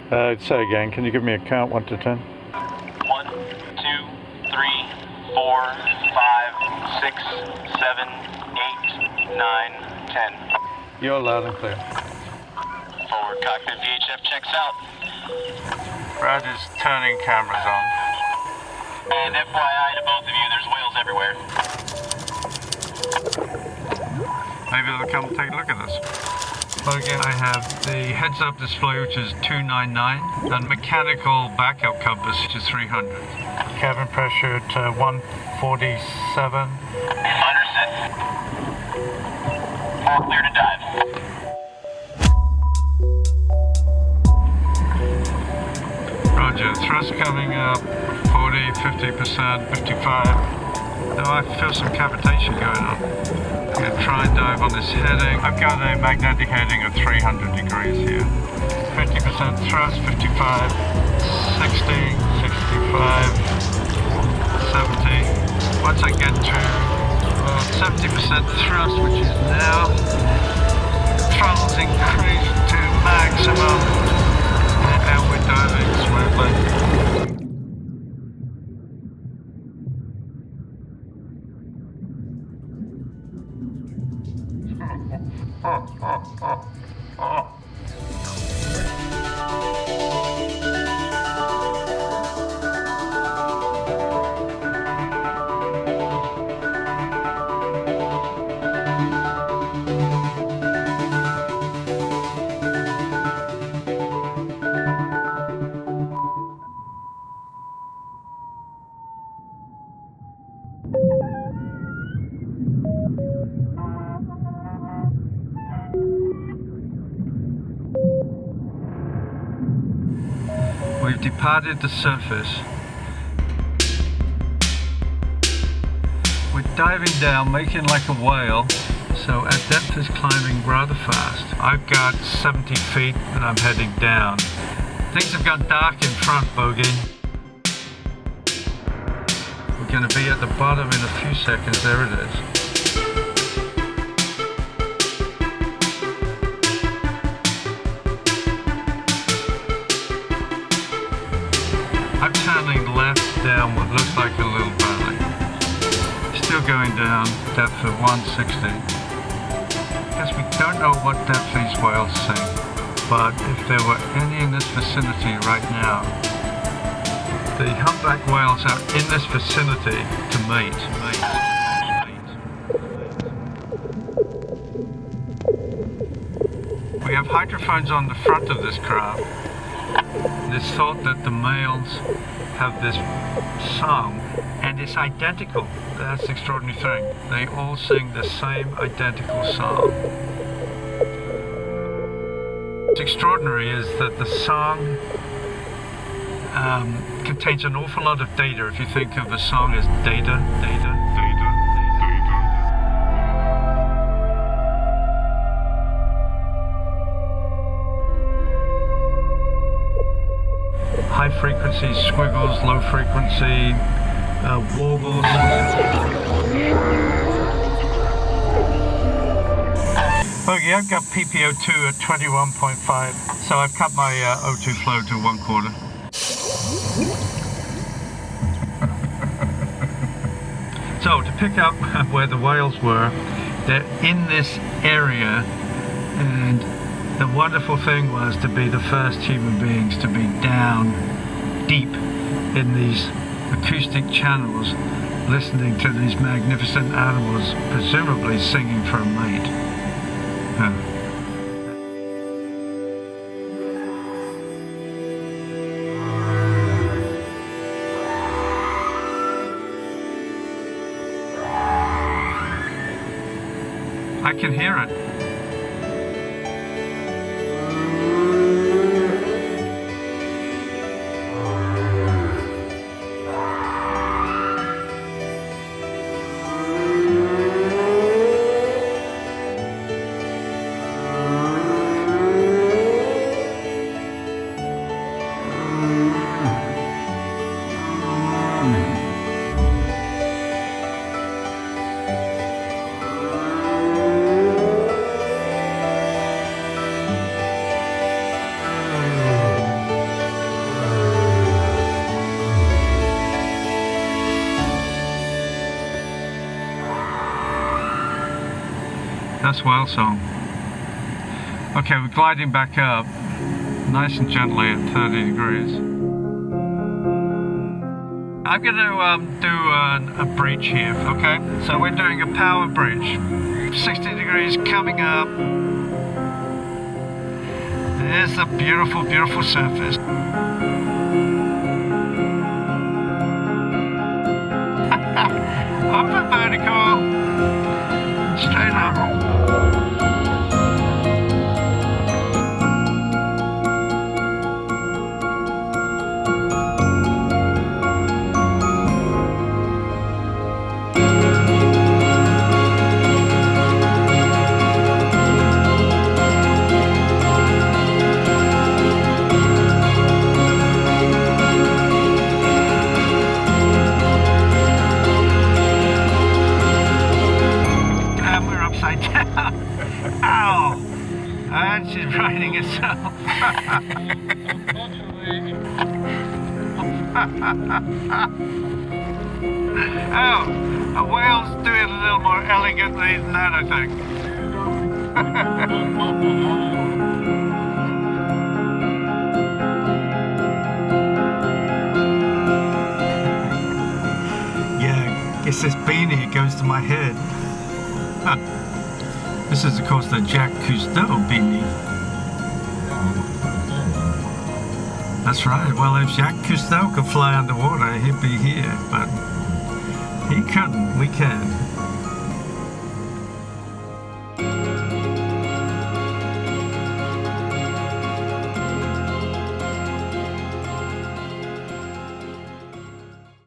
Say again, can you give me a count, 1 to 10? 1, 2, 3, 4, 5, 6, 7, 8, 9, 10. You're loud and clear. Forward cockpit VHF checks out. Roger's turning cameras on. And FYI to both of you, there's whales everywhere. Maybe they'll come take a look at us. Again, I have the heads-up display, which is 299, and mechanical backup compass, which is 300. Cabin pressure at 147. Understood. All clear to dive. Roger, thrust coming up, 40, 50%, 55. Now I feel some cavitation going on. I'm going to try and dive on this heading. I've got a magnetic heading of 300 degrees here. 50% thrust, 55, 60, 65, 70. Once I get to 70% thrust, which is now, throttles increase to maximum, and we're diving smoothly. We've departed the surface. We're diving down, making like a whale, so our depth is climbing rather fast. I've got 70 feet and I'm heading down. Things have gone dark in front, Bogey. We're going to be at the bottom in a few seconds. There it is. I'm turning left down what looks like a little valley. Still going down, depth of 160. Guess we don't know what depth these whales sing, but if there were any in this vicinity right now, the humpback whales are in this vicinity to mate. We have hydrophones on the front of this craft. It's thought that the males have this song, and it's identical. That's the extraordinary thing. They all sing the same identical song. What's extraordinary is that the song contains an awful lot of data. If you think of a song as data. High frequency squiggles, low frequency warbles. Okay, I've got PPO2 at 21.5, so I've cut my O2 flow to 1/4. So to pick up where the whales were, they're in this area, and the wonderful thing was to be the first human beings to be down deep in these acoustic channels, listening to these magnificent animals, presumably singing for a mate. I can hear it. That's whale song. Okay, we're gliding back up, nice and gently at 30 degrees. I'm going to do a bridge here, okay? So we're doing a power bridge. 60 degrees coming up. There's the beautiful, beautiful surface. Over vertical, straight up. Ow! And she's riding herself. Oh, a whale's doing it a little more elegantly than that, I think. Yeah, guess this beanie goes to my head. Huh. This is, of course, the Jacques Cousteau beanie. That's right. Well, if Jacques Cousteau could fly underwater, he'd be here. But he couldn't. We can.